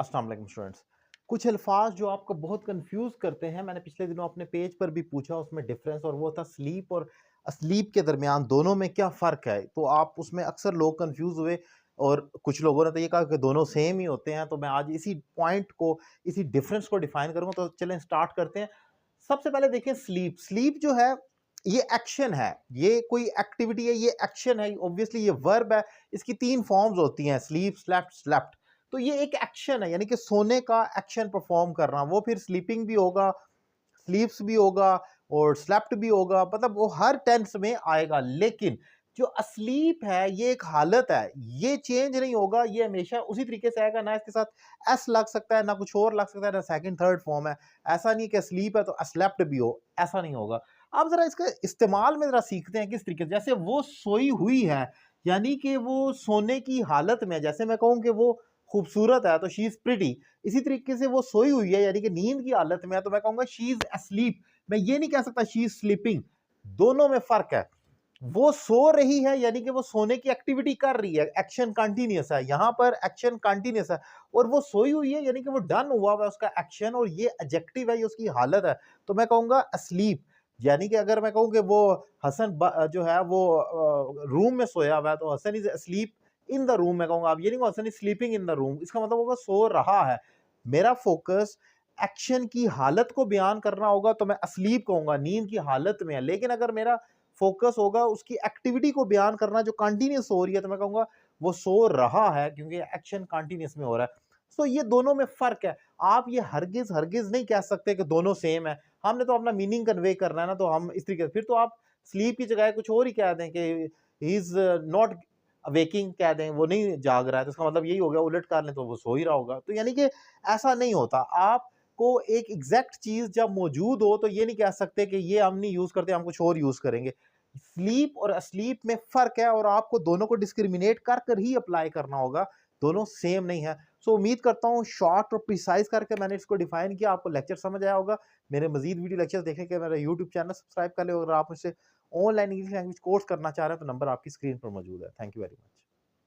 अस्सलाम वालेकुम स्टूडेंट्स। कुछ अल्फाज जो आपको बहुत कंफ्यूज करते हैं, मैंने पिछले दिनों अपने पेज पर भी पूछा उसमें डिफरेंस, और वो था स्लीप और अस्लीप के दरमियान दोनों में क्या फ़र्क है। तो आप उसमें अक्सर लोग कंफ्यूज हुए और कुछ लोगों ने तो ये कहा कि दोनों सेम ही होते हैं। तो मैं आज इसी पॉइंट को, इसी डिफरेंस को डिफाइन करूंगा। तो चलें स्टार्ट करते हैं। सबसे पहले देखिए, स्लीप स्लीप जो है ये एक्शन है, ये कोई एक्टिविटी है, ये एक्शन है। ऑब्वियसली ये वर्ब है। इसकी तीन फॉर्म्स होती हैं, स्लीप, स्लेप्ट, स्लेप्ट। तो ये एक एक्शन है, यानी कि सोने का एक्शन परफॉर्म करना। वो फिर स्लीपिंग भी होगा, स्लीप्स भी होगा और स्लेप्ट भी होगा, मतलब वो हर टेंस में आएगा। लेकिन जो अस्लीप है ये एक हालत है, ये चेंज नहीं होगा, ये हमेशा उसी तरीके से आएगा। ना इसके साथ एस लग सकता है, ना कुछ और लग सकता है, ना सेकंड थर्ड फॉर्म है। ऐसा नहीं कि स्लीप है तो अस्लेप्ट भी हो, ऐसा नहीं होगा। अब जरा इसका इस्तेमाल में जरा सीखते हैं किस तरीके से। जैसे वो सोई हुई है, यानी कि वो सोने की हालत में है। जैसे मैं कहूँ कि वो खूबसूरत है तो शी इज प्रिटी। इसी तरीके से वो सोई हुई है, यानी कि नींद की हालत में है, तो मैं कहूंगा शी इज अस्लीप। मैं ये नहीं कह सकता शी इज स्लीपिंग। दोनों में फर्क है। वो सो रही है यानी कि वो सोने की एक्टिविटी कर रही है, एक्शन कंटिन्यूअस है, यहां पर एक्शन कंटिन्यूअस है। और वो सोई हुई है यानी कि वो डन हुआ है उसका एक्शन, और ये एडजेक्टिव है, ये उसकी हालत है। तो मैं कहूंगा अस्लीप। यानी कि अगर मैं कहूँ कि वो हसन जो है वो रूम में सोया हुआ है, तो Hasan is asleep in the room. मैं कहूंगा, आप ये नहीं Hasan is sleeping in the room, इसका मतलब होगा सो रहा है। मेरा फोकस एक्शन की हालत को बयान करना होगा तो मैं अस्लीप कहूंगा, नींद की हालत में है। लेकिन अगर मेरा फोकस होगा उसकी एक्टिविटी को बयान करना जो कंटिन्यूस हो रही है, तो मैं कहूंगा वो सो रहा है, क्योंकि एक्शन कंटिन्यूस में हो रहा है। तो ये दोनों में फर्क है। आप ये हरगिज हरगिज नहीं कह सकते कि दोनों सेम है। हमने तो अपना मीनिंग कन्वे करना है ना, तो हम इस तरीके से, फिर तो आप स्लीप की जगह कुछ और ही कह दें कि ही इज नॉट वेकिंग कह दें, वो नहीं जाग रहा है, तो इसका मतलब यही हो गया। उलट कर लें तो वो सो ही रहा होगा। तो यानी कि ऐसा नहीं होता। आप को एक एग्जैक्ट चीज जब मौजूद हो तो ये नहीं कह सकते कि ये हम नहीं यूज करते, हम कुछ और यूज करेंगे। स्लीप और अस्लीप में फर्क है, और आपको दोनों को डिस्क्रिमिनेट कर कर ही अप्लाई करना होगा। दोनों सेम नहीं है। सो उम्मीद करता हूँ शॉर्ट और प्रिसाइज करके मैंने इसको डिफाइन किया, आपको लेक्चर समझ आया होगा। मेरे मजीद वीडियो लेक्चर देखने के मेरा यूट्यूब चैनल सब्सक्राइब कर ले। अगर आप मुझसे ऑनलाइन इंग्लिश लैंग्वेज कोर्स करना चाह रहे हैं तो नंबर आपकी स्क्रीन पर मौजूद है। Thank you very much.